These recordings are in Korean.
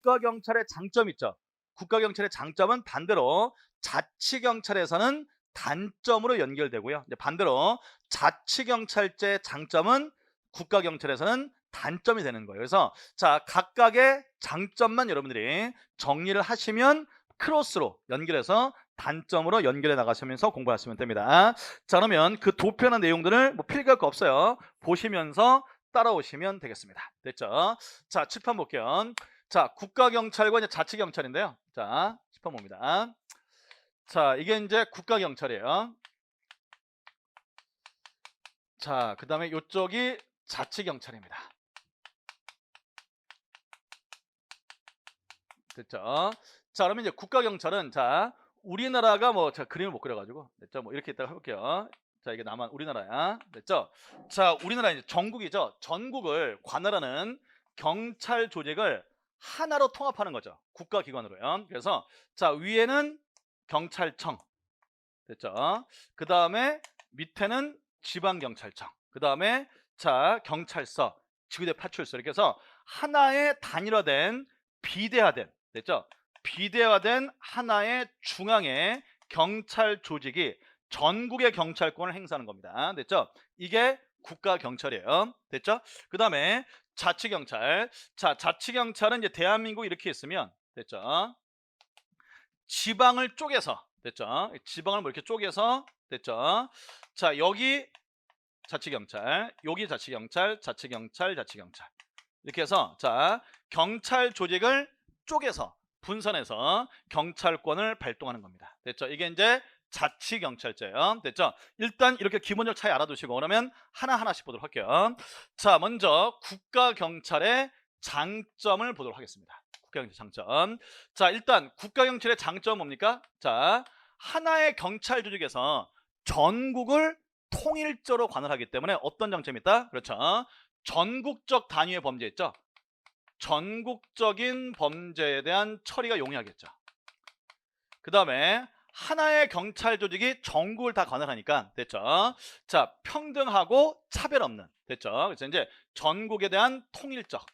국가경찰의 장점 있죠. 국가경찰의 장점은 반대로 자치경찰에서는 단점으로 연결되고요. 이제 반대로 자치경찰제의 장점은 국가경찰에서는 단점이 되는 거예요. 그래서 자, 각각의 장점만 여러분들이 정리를 하시면 크로스로 연결해서 단점으로 연결해 나가시면서 공부하시면 됩니다. 자, 그러면 그 도표나 내용들을 뭐 필기할 거 없어요. 보시면서 따라오시면 되겠습니다. 됐죠? 자, 칠판 볼게요. 자, 국가경찰과 이제 자치경찰인데요. 자, 칠판 봅니다. 자, 이게 이제 국가경찰이에요. 자, 그 다음에 이쪽이 자치경찰입니다. 됐죠? 자, 그러면 이제 국가경찰은 자, 우리나라가 뭐 제가 그림을 못 그려가지고 됐죠? 뭐 이렇게 있다가 해볼게요. 자, 이게 남한 우리나라야. 됐죠? 자, 우리나라 이제 전국이죠. 전국을 관할하는 경찰 조직을 하나로 통합하는 거죠. 국가기관으로요. 그래서 자, 위에는 경찰청. 됐죠? 그 다음에 밑에는 지방경찰청. 그 다음에 자, 경찰서, 지구대 파출소 이렇게 해서 하나의 단일화된 비대화된 됐죠? 비대화된 하나의 중앙의 경찰 조직이 전국의 경찰권을 행사하는 겁니다. 됐죠? 이게 국가경찰이에요. 됐죠? 그 다음에 자치경찰. 자, 자치경찰은 이제 대한민국 이렇게 있으면 됐죠? 지방을 쪼개서 됐죠? 지방을 뭐 이렇게 쪼개서 됐죠? 자, 여기 자치경찰, 여기 자치경찰, 자치경찰, 자치경찰 이렇게 해서 자, 경찰 조직을 쪼개서 분산해서 경찰권을 발동하는 겁니다. 됐죠? 이게 이제 자치경찰제예요. 됐죠? 일단 이렇게 기본적 차이 알아두시고 그러면 하나하나씩 보도록 할게요. 자, 먼저 국가경찰의 장점을 보도록 하겠습니다. 국가경찰 장점. 자, 일단 국가경찰의 장점은 뭡니까? 자, 하나의 경찰 조직에서 전국을 통일적으로 관할하기 때문에 어떤 장점이 있다? 그렇죠. 전국적 단위의 범죄 있죠. 전국적인 범죄에 대한 처리가 용이하겠죠. 그 다음에 하나의 경찰 조직이 전국을 다 관할하니까 됐죠. 자, 평등하고 차별 없는 됐죠. 그래서 이제 전국에 대한 통일적,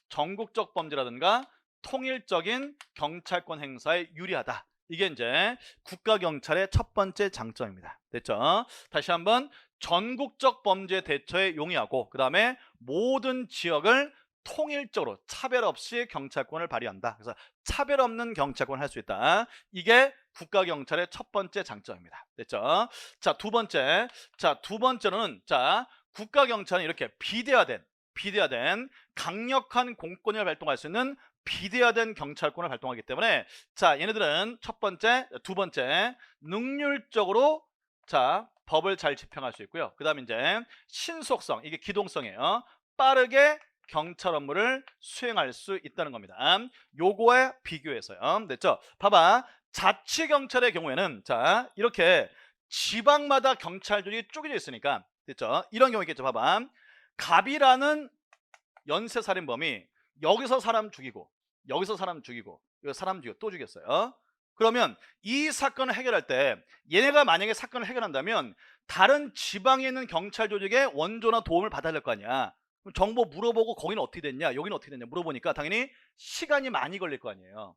전국적 범죄라든가 통일적인 경찰권 행사에 유리하다. 이게 이제 국가경찰의 첫 번째 장점입니다. 됐죠? 다시 한번 전국적 범죄 대처에 용이하고 그 다음에 모든 지역을 통일적으로 차별 없이 경찰권을 발휘한다. 그래서 차별 없는 경찰권을 할 수 있다. 이게 국가경찰의 첫 번째 장점입니다. 됐죠? 자, 두 번째. 자, 두 번째로는 자, 국가경찰은 이렇게 비대화된 강력한 공권력을 발동할 수 있는 비대화된 경찰권을 발동하기 때문에 자, 얘네들은 첫 번째, 두 번째 능률적으로 자, 법을 잘 집행할 수 있고요. 그 다음에 이제 신속성, 이게 기동성이에요. 빠르게 경찰 업무를 수행할 수 있다는 겁니다. 요거에 비교해서요. 됐죠? 봐봐. 자치경찰의 경우에는 자, 이렇게 지방마다 경찰들이 쪼개져 있으니까 됐죠? 이런 경우 있겠죠. 봐봐. 갑이라는 연쇄살인범이 여기서 사람 죽이고 여기서 사람 죽이고 여기서 사람 죽이고 또 죽였어요. 그러면 이 사건을 해결할 때 얘네가 만약에 사건을 해결한다면 다른 지방에 있는 경찰 조직의 원조나 도움을 받아야 될 거 아니야. 그럼 정보 물어보고 거기는 어떻게 됐냐 여기는 어떻게 됐냐 물어보니까 당연히 시간이 많이 걸릴 거 아니에요.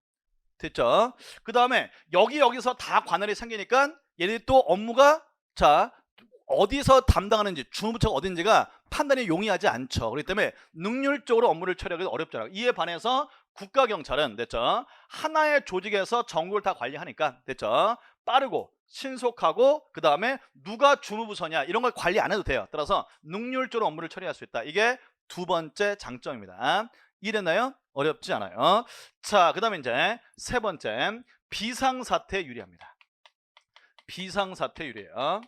됐죠? 그 다음에 여기서 다 관할이 생기니까 얘네들이 또 업무가 자 어디서 담당하는지 주무부처가 어딘지가 판단이 용이하지 않죠. 그렇기 때문에 능률적으로 업무를 처리하기 어렵잖아요. 이에 반해서 국가경찰은 됐죠? 하나의 조직에서 전국을 다 관리하니까 됐죠? 빠르고 신속하고 그 다음에 누가 주무부서냐 이런 걸 관리 안 해도 돼요. 따라서 능률적으로 업무를 처리할 수 있다. 이게 두 번째 장점입니다. 이해됐나요? 어렵지 않아요. 자, 그 다음에 이제 세 번째 비상사태에 유리합니다. 비상사태에 유리해요.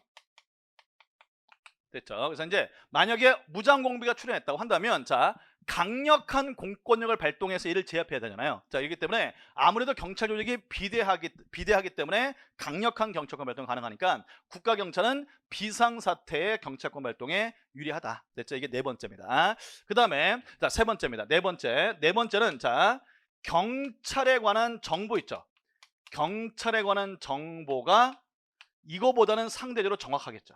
됐죠? 그래서 이제 만약에 무장공비가 출현했다고 한다면 자, 강력한 공권력을 발동해서 이를 제압해야 되잖아요. 자, 이기 때문에 아무래도 경찰 조직이 비대하기 때문에 강력한 경찰권 발동 가능하니까 국가경찰은 비상사태의 경찰권 발동에 유리하다. 됐죠? 이게 네 번째입니다. 그 다음에 자, 세 번째입니다. 네 번째는 자, 경찰에 관한 정보 있죠? 경찰에 관한 정보가 이거보다는 상대적으로 정확하겠죠.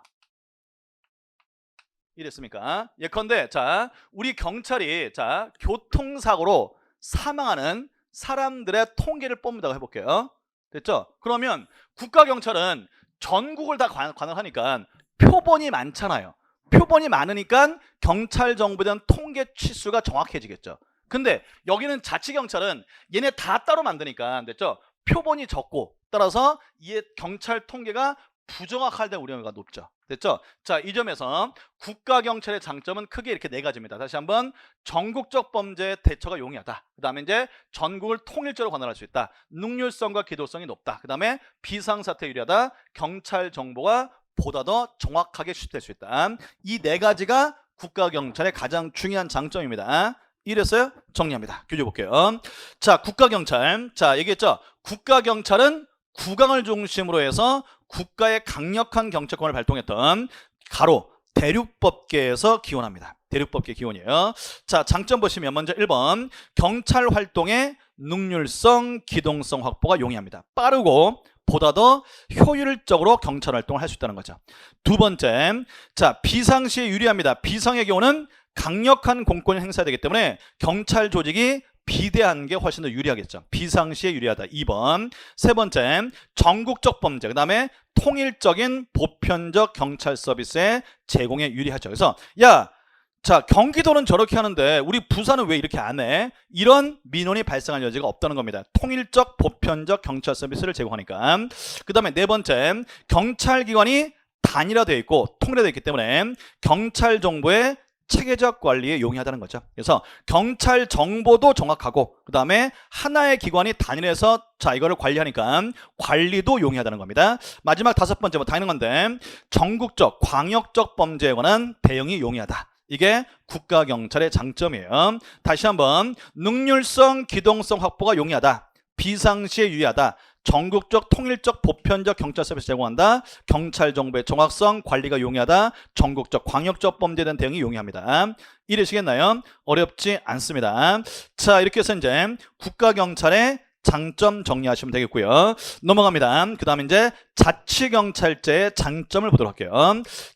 이랬습니까? 예컨대 자, 우리 경찰이 자, 교통사고로 사망하는 사람들의 통계를 뽑는다고 해볼게요. 됐죠? 그러면 국가경찰은 전국을 다 관할하니까 표본이 많잖아요. 표본이 많으니까 경찰 정보에 대한 통계 치수가 정확해지겠죠. 근데 여기는 자치경찰은 얘네 다 따로 만드니까, 됐죠? 표본이 적고, 따라서 이 경찰 통계가 부정확할 때 우려가 높죠. 됐죠? 자, 이 점에서 국가경찰의 장점은 크게 이렇게 네 가지입니다. 다시 한번, 전국적 범죄 대처가 용이하다. 그 다음에 이제 전국을 통일적으로 관할할 수 있다. 능률성과 기동성이 높다. 그 다음에 비상사태 유리하다. 경찰 정보가 보다 더 정확하게 수집될 수 있다. 이 네 가지가 국가경찰의 가장 중요한 장점입니다. 이랬어요? 정리합니다. 교재 볼게요. 자, 국가경찰. 자, 얘기했죠? 국가경찰은 국왕을 중심으로 해서 국가의 강력한 경찰권을 발동했던 가로 대륙법계에서 기원합니다. 대륙법계 기원이에요. 자, 장점 보시면 먼저 1번 경찰 활동의 능률성, 기동성 확보가 용이합니다. 빠르고 보다 더 효율적으로 경찰 활동을 할 수 있다는 거죠. 두 번째, 자, 비상시에 유리합니다. 비상의 경우는 강력한 공권이 행사되기 때문에 경찰 조직이 비대한 게 훨씬 더 유리하겠죠. 비상시에 유리하다. 2번. 세 번째, 전국적 범죄. 그 다음에 통일적인 보편적 경찰 서비스의 제공에 유리하죠. 그래서 자, 경기도는 저렇게 하는데 우리 부산은 왜 이렇게 안 해? 이런 민원이 발생할 여지가 없다는 겁니다. 통일적 보편적 경찰 서비스를 제공하니까. 그 다음에 네 번째, 경찰기관이 단일화되어 있고 통일화되어 있기 때문에 경찰 정보의 체계적 관리에 용이하다는 거죠. 그래서 경찰 정보도 정확하고 그 다음에 하나의 기관이 단일해서 자, 이거를 관리하니까 관리도 용이하다는 겁니다. 마지막 다섯 번째, 뭐 당연한 건데 전국적 광역적 범죄에 관한 대응이 용이하다. 이게 국가경찰의 장점이에요. 다시 한번, 능률성, 기동성 확보가 용이하다. 비상시에 유리하다. 전국적 통일적 보편적 경찰 서비스 제공한다. 경찰 정보의 정확성, 관리가 용이하다. 전국적 광역적 범죄에 대한 대응이 용이합니다. 이해되시겠나요? 어렵지 않습니다. 자, 이렇게 해서 이제 국가경찰의 장점 정리하시면 되겠고요. 넘어갑니다. 그 다음에 이제 자치경찰제의 장점을 보도록 할게요.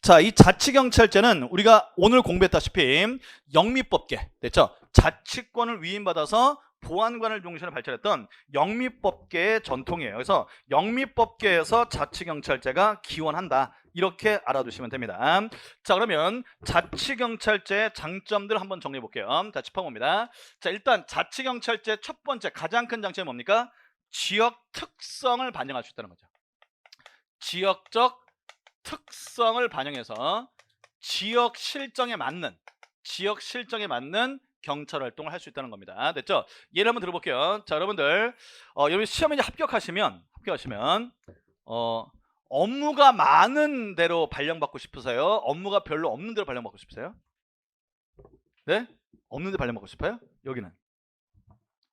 자, 이 자치경찰제는 우리가 오늘 공부했다시피 영미법계, 됐죠? 자치권을 위임받아서 보안관을 중심으로 발전했던 영미법계의 전통이에요. 그래서 영미법계에서 자치경찰제가 기원한다. 이렇게 알아두시면 됩니다. 자, 그러면 자치경찰제의 장점들 한번 정리해 볼게요. 자, 짚어봅니다. 자, 일단 자치경찰제 첫 번째 가장 큰 장점이 뭡니까? 지역 특성을 반영할 수 있다는 거죠. 지역적 특성을 반영해서 지역 실정에 맞는 경찰 활동을 할 수 있다는 겁니다. 됐죠? 예를 한번 들어볼게요. 자, 여러분들 여기 시험에 이제 합격하시면 업무가 많은 대로 발령받고 싶으세요? 업무가 별로 없는 대로 발령받고 싶으세요? 네? 없는 데 발령받고 싶어요? 여기는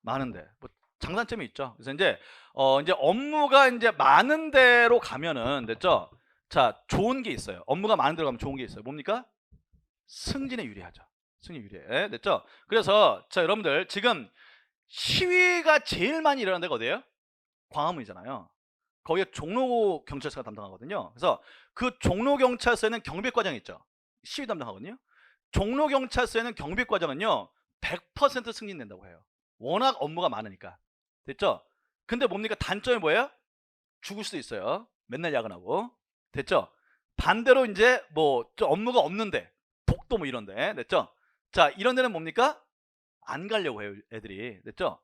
많은데 뭐 장단점이 있죠. 그래서 이제 업무가 이제 많은 데로 가면은, 됐죠? 자, 좋은 게 있어요. 업무가 많은 데로 가면 좋은 게 있어요. 뭡니까? 승진에 유리하죠. 승진 유리해. 됐죠? 그래서 자, 여러분들 지금 시위가 제일 많이 일어나는 데가 어디예요? 광화문이잖아요. 거기에 종로경찰서가 담당하거든요. 그래서 그 종로경찰서에는 경비과장이 있죠. 시위 담당하거든요. 종로경찰서에는 경비과장은요 100% 승진된다고 해요. 워낙 업무가 많으니까. 됐죠? 근데 뭡니까? 단점이 뭐예요? 죽을 수도 있어요. 맨날 야근하고. 됐죠? 반대로 이제 뭐 업무가 없는데 독도 뭐 이런데, 됐죠? 자, 이런 데는 뭡니까? 안 가려고 해요, 애들이. 됐죠?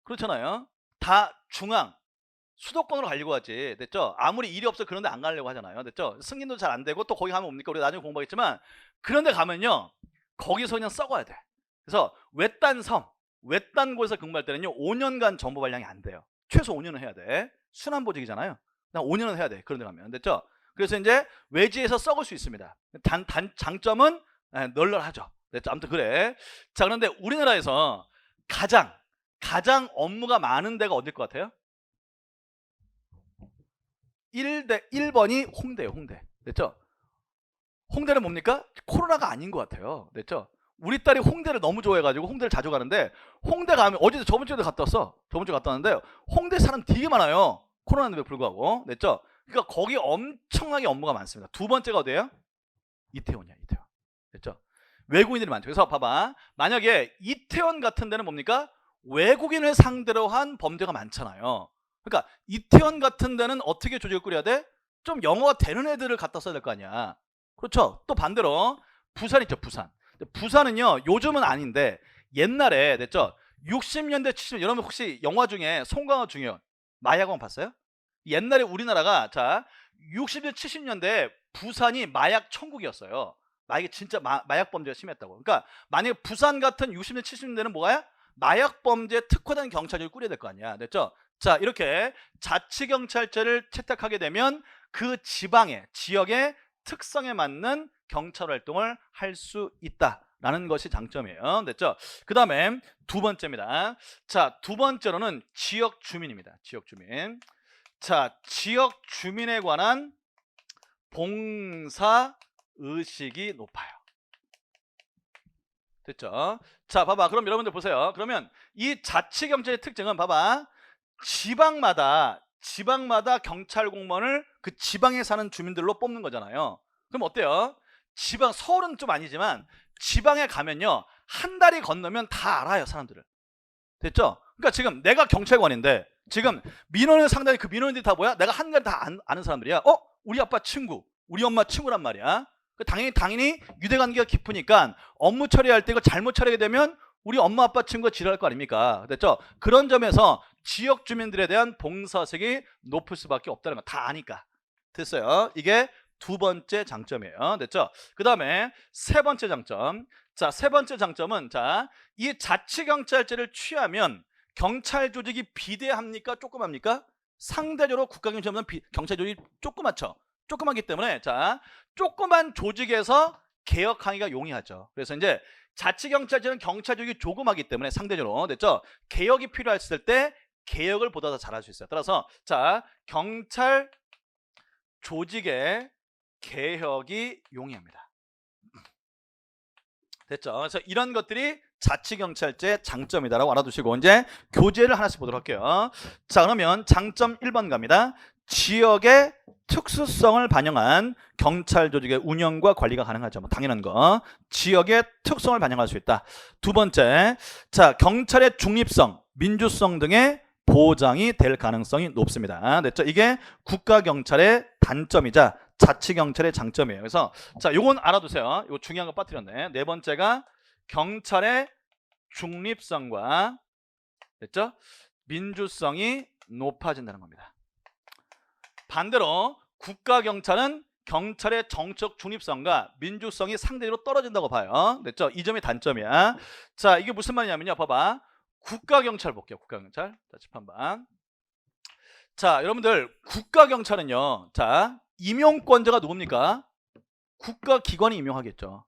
그렇잖아요. 다 중앙 수도권으로 가려고 하지. 됐죠? 아무리 일이 없어 그런 데 안 가려고 하잖아요. 됐죠? 승진도 잘 안 되고 또 거기 가면 뭡니까? 우리가 나중에 공부하겠지만 그런 데 가면요 거기서 그냥 썩어야 돼. 그래서 외딴 섬, 외딴 곳에서 근무할 때는요 5년간 정보 발령이 안 돼요. 최소 5년은 해야 돼. 순환보직이잖아요. 그냥 5년은 해야 돼. 그런 데 가면. 됐죠? 그래서 이제 외지에서 썩을 수 있습니다. 장점은 널널하죠. 됐죠? 아무튼 그래. 자, 그런데 우리나라에서 가장 업무가 많은 데가 어딜 것 같아요? 1번이 홍대예요. 홍대. 됐죠? 홍대는 뭡니까? 코로나가 아닌 것 같아요. 됐죠? 우리 딸이 홍대를 너무 좋아해가지고 홍대를 자주 가는데, 홍대 가면 어제도 저번 주에도 갔다 왔어. 저번 주에 갔다 왔는데 홍대 사람 되게 많아요. 코로나인데도 불구하고. 됐죠? 그러니까 거기 엄청나게 업무가 많습니다. 두 번째가 어디예요? 이태원이야. 이태원. 됐죠? 외국인들이 많죠. 그래서 봐봐, 만약에 이태원 같은 데는 뭡니까? 외국인을 상대로 한 범죄가 많잖아요. 그러니까 이태원 같은 데는 어떻게 조직을 꾸려야 돼? 좀 영어가 되는 애들을 갖다 써야 될 거 아니야. 그렇죠? 또 반대로 부산 있죠, 부산. 부산은요, 요즘은 아닌데 옛날에 됐죠? 60년대, 70년대, 여러분 혹시 영화 중에 송강호 중요 마약왕 봤어요? 옛날에 우리나라가 자 60년대, 70년대 부산이 마약 천국이었어요. 마약이 진짜 마약 범죄가 심했다고. 그러니까 만약에 부산 같은 60년대, 70년대는 뭐야? 마약 범죄에 특화된 경찰을 꾸려야 될 거 아니야. 됐죠? 자, 이렇게 자치경찰제를 채택하게 되면 그 지방의 지역의 특성에 맞는 경찰 활동을 할 수 있다라는 것이 장점이에요. 됐죠? 그 다음에 두 번째입니다. 자, 두 번째로는 지역 주민입니다. 지역 주민. 자, 지역 주민에 관한 봉사 의식이 높아요. 됐죠? 자, 봐봐. 그럼 여러분들 보세요. 그러면 이 자치경찰의 특징은 봐봐. 지방마다 경찰 공무원을 그 지방에 사는 주민들로 뽑는 거잖아요. 그럼 어때요? 지방, 서울은 좀 아니지만 지방에 가면요, 한 달이 건너면 다 알아요, 사람들을. 됐죠? 그러니까 지금 내가 경찰관인데 지금 민원을 상당히 그 민원인들이 다 뭐야? 내가 한 달에 다 아는 사람들이야. 우리 아빠 친구, 우리 엄마 친구란 말이야. 당연히 유대관계가 깊으니까 업무 처리할 때 이거 잘못 처리하게 되면 우리 엄마 아빠 친구가 지랄할 거 아닙니까? 됐죠? 그런 점에서 지역 주민들에 대한 봉사색이 높을 수밖에 없다는 거 다 아니까. 됐어요? 이게 두 번째 장점이에요. 됐죠? 그 다음에 세 번째 장점. 자, 세 번째 장점은 자, 이 자치경찰제를 취하면 경찰 조직이 비대합니까? 조그맣니까? 상대적으로 국가경찰보다는 경찰 조직이 조그맣죠. 조그맣기 때문에 자, 조그만 조직에서 개혁하기가 용이하죠. 그래서 이제 자치경찰제는 경찰 조직이 조그마기 때문에 상대적으로 됐죠? 개혁이 필요했을 때 개혁을 보다 더 잘할 수 있어요. 따라서 자, 경찰 조직의 개혁이 용이합니다. 됐죠? 그래서 이런 것들이 자치경찰제 장점이다라고 알아두시고 이제 교재를 하나씩 보도록 할게요. 자, 그러면 장점 1번 갑니다. 지역의 특수성을 반영한 경찰 조직의 운영과 관리가 가능하죠. 뭐 당연한 거. 지역의 특성을 반영할 수 있다. 두 번째, 자, 경찰의 중립성, 민주성 등의 보장이 될 가능성이 높습니다. 됐죠? 이게 국가경찰의 단점이자 자치경찰의 장점이에요. 그래서 자, 요건 알아두세요. 이거 중요한 거 빠뜨렸네. 네 번째가 경찰의 중립성과 됐죠? 민주성이 높아진다는 겁니다. 반대로 국가경찰은 경찰의 정책 중립성과 민주성이 상대적으로 떨어진다고 봐요. 됐죠? 이 점이 단점이야. 자, 이게 무슨 말이냐면요. 봐봐. 국가경찰 볼게요. 국가경찰. 자, 집한번. 자, 여러분들 국가경찰은요. 자, 임용권자가 누굽니까? 국가기관이 임명하겠죠.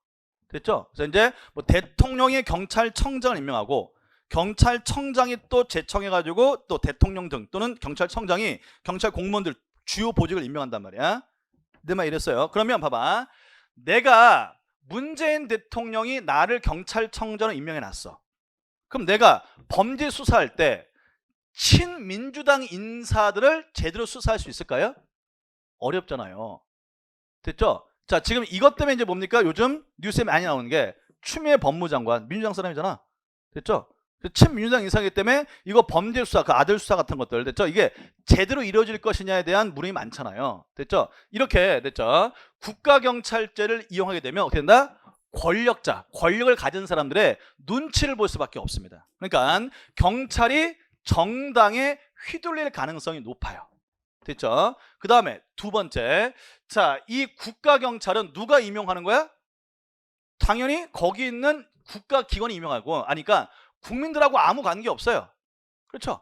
됐죠? 그래서 이제 뭐 대통령이 경찰청장을 임명하고 경찰청장이 또 제청해가지고 또 대통령 등 또는 경찰청장이 경찰 공무원들 주요 보직을 임명한단 말이야. 내 말 이랬어요. 그러면 봐봐. 내가 문재인 대통령이 나를 경찰청장으로 임명해놨어. 그럼 내가 범죄 수사할 때 친민주당 인사들을 제대로 수사할 수 있을까요? 어렵잖아요. 됐죠? 자, 지금 이것 때문에 이제 뭡니까? 요즘 뉴스에 많이 나오는 게 추미애 법무장관, 민주당 사람이잖아. 됐죠? 친민주당 인사이기 때문에 이거 범죄 수사, 그 아들 수사 같은 것들, 됐죠? 이게 제대로 이루어질 것이냐에 대한 물음이 많잖아요. 됐죠? 이렇게, 됐죠? 국가경찰제를 이용하게 되면 어떻게 된다? 권력자, 권력을 가진 사람들의 눈치를 볼 수밖에 없습니다. 그러니까 경찰이 정당에 휘둘릴 가능성이 높아요. 됐죠? 그 다음에 두 번째, 자, 이 국가경찰은 누가 임명하는 거야? 당연히 거기 있는 국가기관이 임명하고, 아니까 국민들하고 아무 관계 없어요. 그렇죠?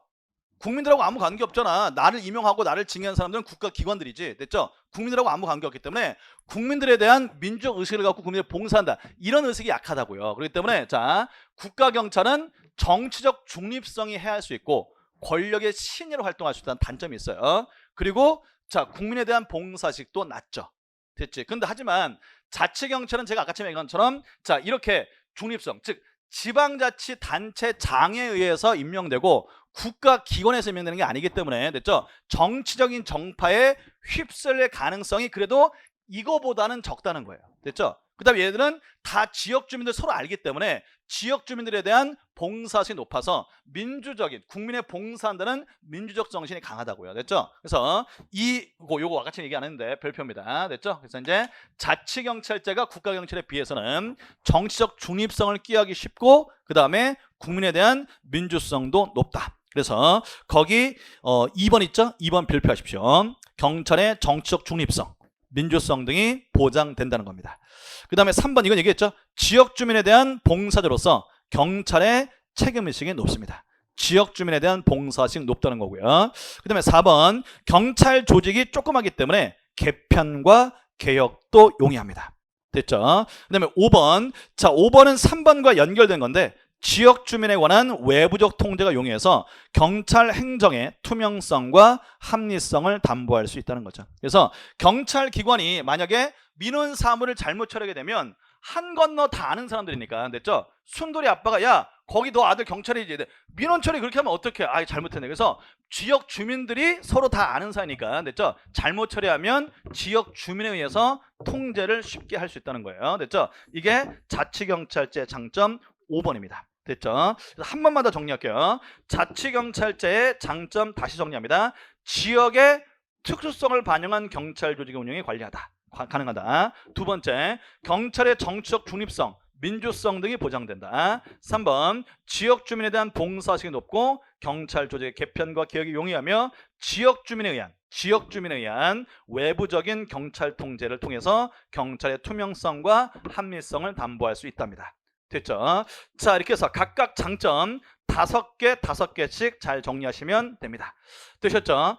국민들하고 아무 관계 없잖아. 나를 임명하고 나를 징계한 사람들은 국가기관들이지. 됐죠? 국민들하고 아무 관계 없기 때문에 국민들에 대한 민주적 의식을 갖고 국민을 봉사한다. 이런 의식이 약하다고요. 그렇기 때문에 자, 국가경찰은 정치적 중립성이 해할 수 있고 권력의 신의로 활동할 수 있다는 단점이 있어요. 그리고 자, 국민에 대한 봉사식도 낮죠. 됐지? 근데 하지만 자치경찰은 제가 아까 얘기한 것처럼 자, 이렇게 중립성, 즉 지방자치단체장에 의해서 임명되고 국가기관에서 임명되는 게 아니기 때문에 됐죠? 정치적인 정파에 휩쓸릴 가능성이 그래도 이거보다는 적다는 거예요. 됐죠? 그 다음에 얘들은 다 지역 주민들 서로 알기 때문에 지역 주민들에 대한 봉사심이 높아서 민주적인 국민의 봉사한다는 민주적 정신이 강하다고요. 됐죠? 그래서 요거 아까 얘기 안 했는데 별표입니다. 됐죠? 그래서 이제 자치경찰제가 국가경찰에 비해서는 정치적 중립성을 끼하기 쉽고 그 다음에 국민에 대한 민주성도 높다. 그래서 거기 2번 있죠? 2번 별표하십시오. 경찰의 정치적 중립성, 민주성 등이 보장된다는 겁니다. 그 다음에 3번 이건 얘기했죠. 지역 주민에 대한 봉사자로서 경찰의 책임의식이 높습니다. 지역 주민에 대한 봉사의식이 높다는 거고요. 그 다음에 4번 경찰 조직이 조그마기 때문에 개편과 개혁도 용이합니다. 됐죠? 그 다음에 5번 자 5번은 3번과 연결된 건데 지역 주민에 관한 외부적 통제가 용이해서 경찰 행정의 투명성과 합리성을 담보할 수 있다는 거죠. 그래서 경찰 기관이 만약에 민원 사무를 잘못 처리하게 되면 한 건너 다 아는 사람들이니까 됐죠? 순돌이 아빠가 야 거기 너 아들 경찰이지 민원 처리 그렇게 하면 어떡해 아 잘못했네. 그래서 지역 주민들이 서로 다 아는 사이니까 됐죠? 잘못 처리하면 지역 주민에 의해서 통제를 쉽게 할 수 있다는 거예요. 됐죠? 이게 자치경찰제 장점 5번입니다. 됐죠? 한 번만 더 정리할게요. 자치경찰제의 장점 다시 정리합니다. 지역의 특수성을 반영한 경찰 조직의 운영이 가능하다. 두 번째, 경찰의 정치적 중립성, 민주성 등이 보장된다. 3번, 지역 주민에 대한 봉사의식이 높고 경찰 조직의 개편과 개혁이 용이하며 지역 주민에 의한 외부적인 경찰 통제를 통해서 경찰의 투명성과 합리성을 담보할 수 있답니다. 됐죠? 자, 이렇게 해서 각각 장점 5개씩 잘 정리하시면 됩니다. 되셨죠?